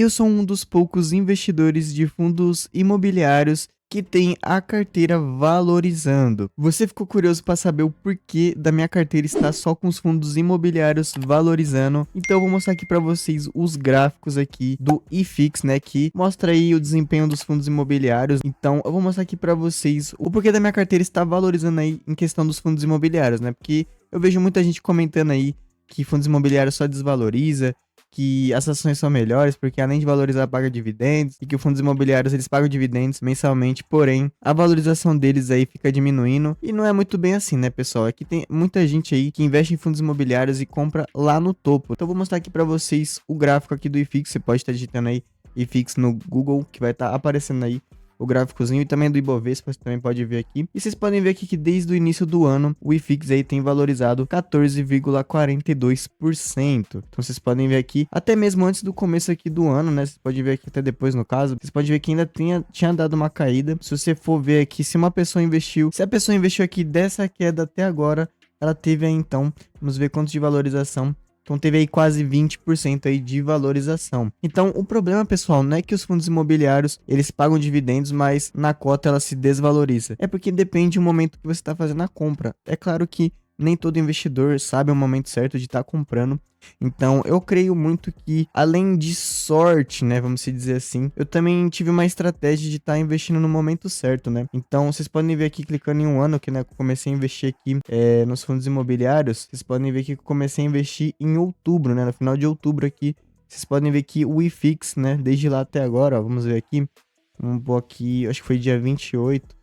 Eu sou um dos poucos investidores de fundos imobiliários que tem a carteira valorizando. Você ficou curioso para saber o porquê da minha carteira estar só com os fundos imobiliários valorizando? Então eu vou mostrar aqui para vocês os gráficos aqui do IFIX, né, que mostra aí o desempenho dos fundos imobiliários. Então eu vou mostrar aqui para vocês o porquê da minha carteira estar valorizando aí em questão dos fundos imobiliários, né? Porque eu vejo muita gente comentando aí que fundos imobiliários só desvaloriza, que as ações são melhores porque além de valorizar paga dividendos e que os fundos imobiliários eles pagam dividendos mensalmente, porém a valorização deles aí fica diminuindo e não é muito bem assim, né, pessoal? É que tem muita gente aí que investe em fundos imobiliários e compra lá no topo. Então eu vou mostrar aqui para vocês o gráfico aqui do IFIX, você pode estar digitando aí IFIX no Google que vai estar aparecendo aí o gráficozinho e também do Ibovespa, você também pode ver aqui. E vocês podem ver aqui que desde o início do ano, o IFIX aí tem valorizado 14,42%. Então vocês podem ver aqui, até mesmo antes do começo aqui do ano, né? Vocês podem ver aqui até depois no caso, vocês podem ver que ainda tinha dado uma caída. Se você for ver aqui, se a pessoa investiu aqui dessa queda até agora, ela teve aí então, vamos ver quanto de valorização. Então teve aí quase 20% aí de valorização. Então o problema, pessoal, não é que os fundos imobiliários eles pagam dividendos, mas na cota ela se desvaloriza. É porque depende do momento que você está fazendo a compra. É claro que nem todo investidor sabe o momento certo de estar comprando. Então eu creio muito que além de sorte, né, vamos dizer assim, eu também tive uma estratégia de estar investindo no momento certo, né? Então vocês podem ver aqui clicando em um ano que, né, eu comecei a investir aqui nos fundos imobiliários. Vocês podem ver que eu comecei a investir em outubro, né? No final de outubro aqui, vocês podem ver que o IFIX, né, desde lá até agora, ó, vamos ver aqui, vamos pôr aqui, acho que foi dia 28.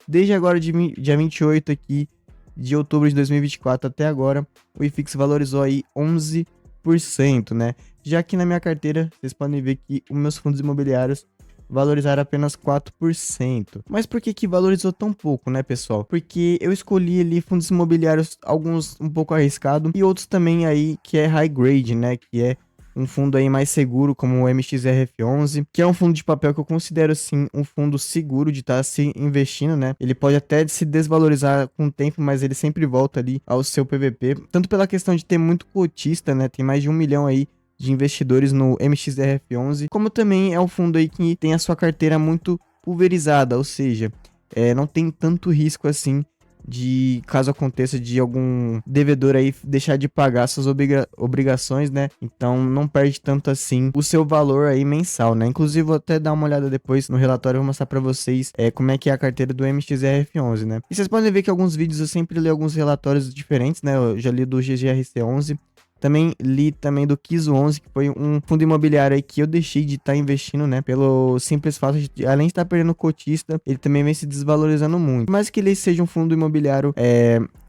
Desde agora, dia 28 aqui, de outubro de 2024 até agora, o IFIX valorizou aí 11%, né? Já que na minha carteira, vocês podem ver que os meus fundos imobiliários valorizaram apenas 4%. Mas por que valorizou tão pouco, né, pessoal? Porque eu escolhi ali fundos imobiliários, alguns um pouco arriscado e outros também aí que é high grade, né, que é um fundo aí mais seguro, como o MXRF11, que é um fundo de papel que eu considero, assim, um fundo seguro de estar se investindo, né? Ele pode até se desvalorizar com o tempo, mas ele sempre volta ali ao seu PVP, tanto pela questão de ter muito cotista, né? Tem mais de 1 milhão aí de investidores no MXRF11, como também é um fundo aí que tem a sua carteira muito pulverizada, ou seja, não tem tanto risco assim de caso aconteça de algum devedor aí deixar de pagar suas obrigações, né? Então não perde tanto assim o seu valor aí mensal, né? Inclusive vou até dar uma olhada depois no relatório, vou mostrar para vocês como é que é a carteira do MXRF11, né? E vocês podem ver que alguns vídeos eu sempre leio alguns relatórios diferentes, né? Eu já li do GGRC11, também li também do Kiso11, que foi um fundo imobiliário aí que eu deixei de estar investindo, né? Pelo simples fato de, além de estar perdendo cotista, ele também vem se desvalorizando muito. Mas que ele seja um fundo imobiliário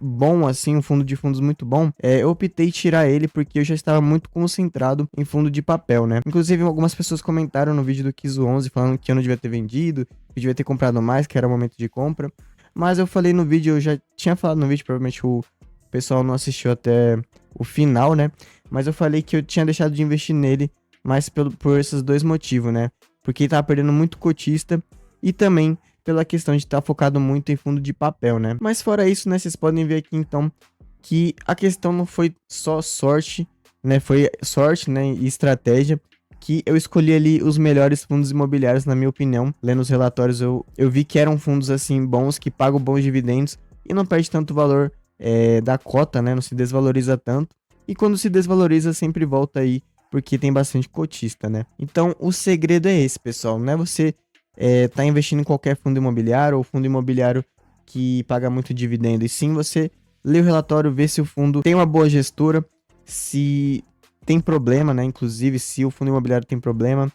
bom, assim, um fundo de fundos muito bom, eu optei em tirar ele porque eu já estava muito concentrado em fundo de papel, né? Inclusive, algumas pessoas comentaram no vídeo do Kiso11 falando que eu não devia ter vendido, que eu devia ter comprado mais, que era o momento de compra. Mas eu falei no vídeo, eu já tinha falado no vídeo, provavelmente o pessoal não assistiu até o final, né? Mas eu falei que eu tinha deixado de investir nele, mas por esses dois motivos, né? Porque ele tava perdendo muito cotista e também pela questão de estar focado muito em fundo de papel, né? Mas fora isso, né? Vocês podem ver aqui então que a questão não foi só sorte, né? Foi sorte, né? E estratégia. Que eu escolhi ali os melhores fundos imobiliários, na minha opinião. Lendo os relatórios, eu vi que eram fundos assim bons, que pagam bons dividendos e não perde tanto valor da cota, né? Não se desvaloriza tanto. E quando se desvaloriza, sempre volta aí, porque tem bastante cotista, né? Então, o segredo é esse, pessoal. Não é você tá investindo em qualquer fundo imobiliário ou fundo imobiliário que paga muito dividendo. E sim, você lê o relatório, vê se o fundo tem uma boa gestora, se tem problema, né? Inclusive, se o fundo imobiliário tem problema.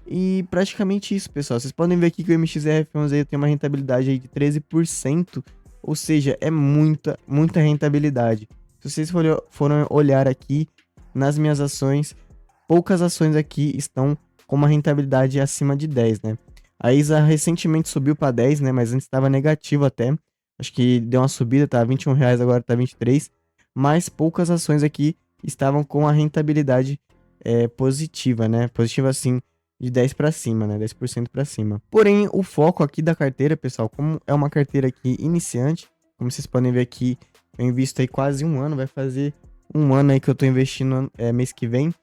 E praticamente isso, pessoal. Vocês podem ver aqui que o MXRF11 aí tem uma rentabilidade aí de 13%. Ou seja, é muita rentabilidade. Se vocês forem olhar aqui nas minhas ações, poucas ações aqui estão com uma rentabilidade acima de 10, né? A ISA recentemente subiu para 10, né? Mas antes estava negativo até. Acho que deu uma subida, tá R$21, agora tá 23. Mas poucas ações aqui estavam com a rentabilidade positiva, né? Positiva assim, de 10 para cima, né? 10% para cima. Porém, o foco aqui da carteira, pessoal, como é uma carteira aqui iniciante, como vocês podem ver aqui, eu invisto aí quase um ano, vai fazer um ano aí que eu tô investindo mês que vem.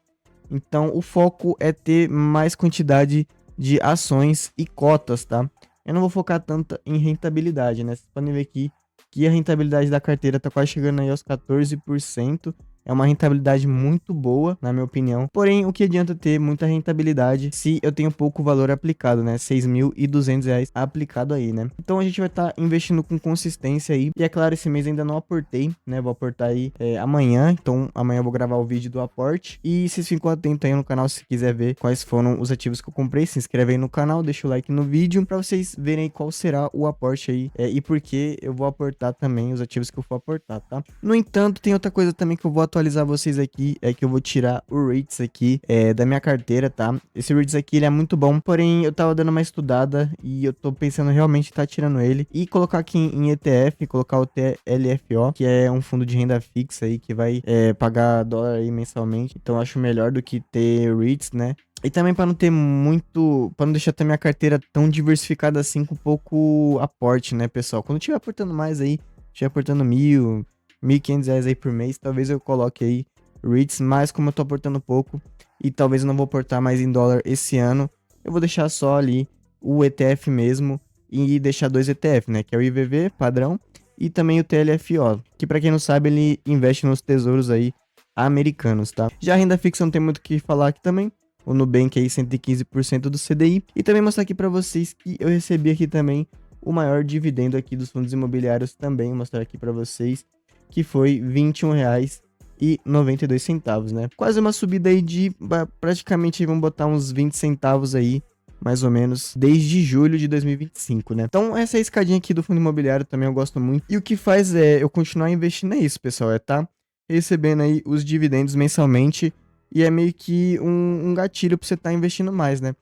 Então, o foco é ter mais quantidade de ações e cotas, tá? Eu não vou focar tanto em rentabilidade, né? Vocês podem ver aqui que a rentabilidade da carteira tá quase chegando aí aos 14%. É uma rentabilidade muito boa, na minha opinião. Porém, o que adianta ter muita rentabilidade se eu tenho pouco valor aplicado, né? R$ 6.200 aplicado aí, né? Então a gente vai estar investindo com consistência aí. E é claro, esse mês ainda não aportei, né? Vou aportar aí amanhã. Então amanhã eu vou gravar o vídeo do aporte. E vocês ficam atentos aí no canal se quiser ver quais foram os ativos que eu comprei. Se inscreve aí no canal, deixa o like no vídeo pra vocês verem aí qual será o aporte aí e por que eu vou aportar também os ativos que eu for aportar, tá? No entanto, tem outra coisa também que eu vou atualizar vocês aqui, é que eu vou tirar o REITs aqui da minha carteira, tá? Esse REITs aqui, ele é muito bom, porém eu tava dando uma estudada e eu tô pensando realmente em tá tirando ele e colocar aqui em ETF, colocar o TLFO, que é um fundo de renda fixa aí, que vai pagar dólar aí mensalmente, então eu acho melhor do que ter REITs, né? E também para não ter muito, para não deixar também a carteira tão diversificada assim com pouco aporte, né, pessoal? Quando tiver aportando mais aí, estiver aportando R$ 1.500 aí por mês, talvez eu coloque aí REITs, mas como eu tô aportando pouco e talvez eu não vou aportar mais em dólar esse ano, eu vou deixar só ali o ETF mesmo e deixar dois ETF, né, que é o IVV padrão e também o TLFO, que para quem não sabe, ele investe nos tesouros aí americanos, tá? Já a renda fixa não tem muito o que falar aqui também. O Nubank aí 115% do CDI. E também mostrar aqui para vocês que eu recebi aqui também o maior dividendo aqui dos fundos imobiliários também. Vou mostrar aqui para vocês que foi R$ 21,92, né? Quase uma subida aí de praticamente, vamos botar uns 20 centavos aí, mais ou menos, desde julho de 2025, né? Então, essa é a escadinha aqui do fundo imobiliário também eu gosto muito. E o que faz eu continuar investindo é isso, pessoal, tá recebendo aí os dividendos mensalmente e é meio que um gatilho pra você estar investindo mais, né?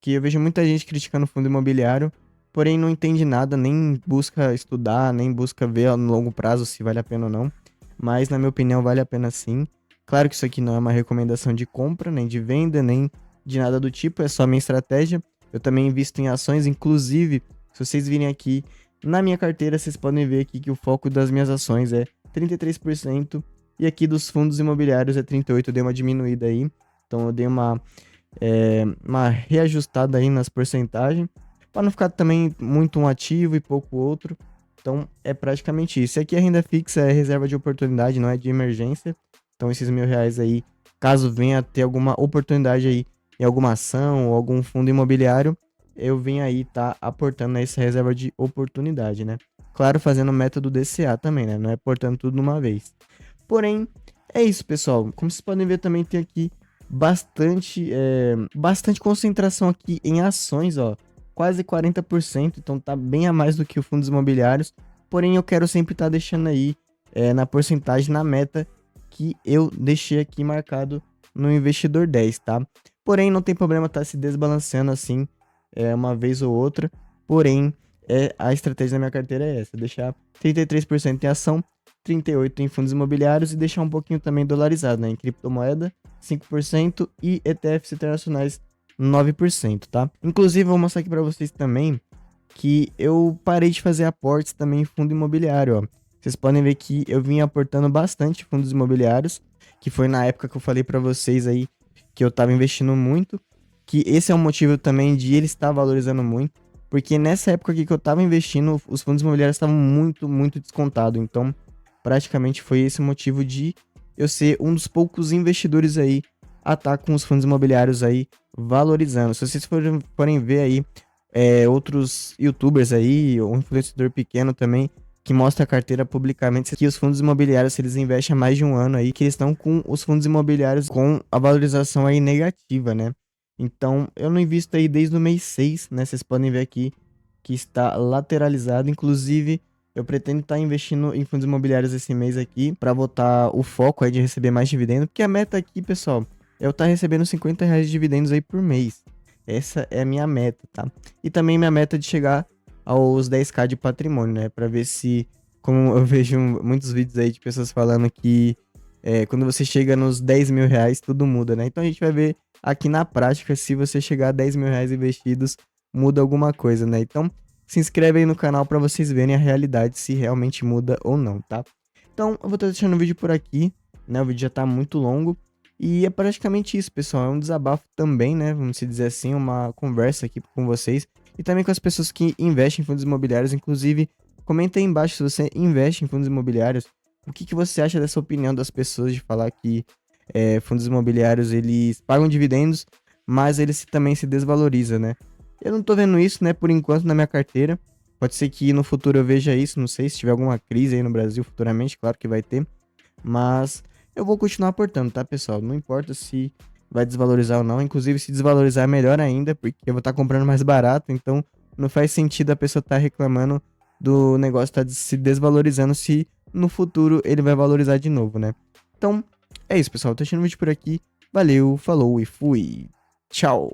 Que eu vejo muita gente criticando o fundo imobiliário, porém não entende nada, nem busca estudar, nem busca ver no longo prazo se vale a pena ou não. Mas, na minha opinião, vale a pena sim. Claro que isso aqui não é uma recomendação de compra, nem de venda, nem de nada do tipo, é só minha estratégia. Eu também invisto em ações, inclusive, se vocês virem aqui na minha carteira, vocês podem ver aqui que o foco das minhas ações é 33%. E aqui dos fundos imobiliários é 38%, eu dei uma diminuída aí. Então eu dei uma reajustada aí nas porcentagens. Para não ficar também muito um ativo e pouco outro. Então é praticamente isso. E aqui a renda fixa é reserva de oportunidade, não é de emergência. Então esses R$ 1.000 aí, caso venha ter alguma oportunidade aí em alguma ação ou algum fundo imobiliário, eu venho aí tá aportando nessa reserva de oportunidade, né? Claro, fazendo o método DCA também, né? Não é aportando tudo numa vez. Porém, é isso, pessoal. Como vocês podem ver, também tem aqui bastante concentração aqui em ações, ó. Quase 40%, então tá bem a mais do que os fundos imobiliários. Porém, eu quero sempre estar deixando aí na porcentagem, na meta que eu deixei aqui marcado no investidor 10, tá? Porém, não tem problema estar se desbalanceando assim uma vez ou outra. Porém, a estratégia da minha carteira é essa: deixar 33% em ação, 38% em fundos imobiliários e deixar um pouquinho também dolarizado, né? Em criptomoeda, 5% e ETFs internacionais, 9%, tá? Inclusive, vou mostrar aqui para vocês também que eu parei de fazer aportes também em fundo imobiliário, ó. Vocês podem ver que eu vim aportando bastante em fundos imobiliários, que foi na época que eu falei para vocês aí que eu tava investindo muito, que esse é um motivo também de ele estar valorizando muito, porque nessa época aqui que eu tava investindo, os fundos imobiliários estavam muito, muito descontados, então praticamente foi esse o motivo de eu ser um dos poucos investidores aí a estar com os fundos imobiliários aí valorizando. Se vocês forem ver aí outros youtubers aí, ou um influenciador pequeno também, que mostra a carteira publicamente, que os fundos imobiliários, eles investem há mais de um ano aí, que eles estão com os fundos imobiliários com a valorização aí negativa, né? Então, eu não invisto aí desde o mês 6, né? Vocês podem ver aqui que está lateralizado. Inclusive, eu pretendo estar investindo em fundos imobiliários esse mês aqui, para botar o foco aí de receber mais dividendos, porque a meta aqui, pessoal, é eu estar recebendo R$ 50 de dividendos aí por mês. Essa é a minha meta, tá? E também minha meta de chegar aos 10k de patrimônio, né? Pra ver se, como eu vejo muitos vídeos aí de pessoas falando que quando você chega nos R$ 10.000, tudo muda, né? Então a gente vai ver aqui na prática se você chegar a R$ 10.000 investidos, muda alguma coisa, né? Então se inscreve aí no canal pra vocês verem a realidade, se realmente muda ou não, tá? Então eu vou estar deixando o vídeo por aqui, né? O vídeo já tá muito longo. E é praticamente isso, pessoal. É um desabafo também, né? Vamos se dizer assim, uma conversa aqui com vocês. E também com as pessoas que investem em fundos imobiliários. Inclusive, comenta aí embaixo se você investe em fundos imobiliários. O que você acha dessa opinião das pessoas de falar que fundos imobiliários, eles pagam dividendos, mas eles também se desvalorizam, né? Eu não tô vendo isso, né, por enquanto na minha carteira. Pode ser que no futuro eu veja isso, não sei se tiver alguma crise aí no Brasil futuramente, claro que vai ter. Mas eu vou continuar aportando, tá, pessoal? Não importa se vai desvalorizar ou não. Inclusive, se desvalorizar é melhor ainda, porque eu vou estar comprando mais barato. Então, não faz sentido a pessoa estar reclamando do negócio estar se desvalorizando se no futuro ele vai valorizar de novo, né? Então, é isso, pessoal. Tô deixando o vídeo por aqui. Valeu, falou e fui. Tchau.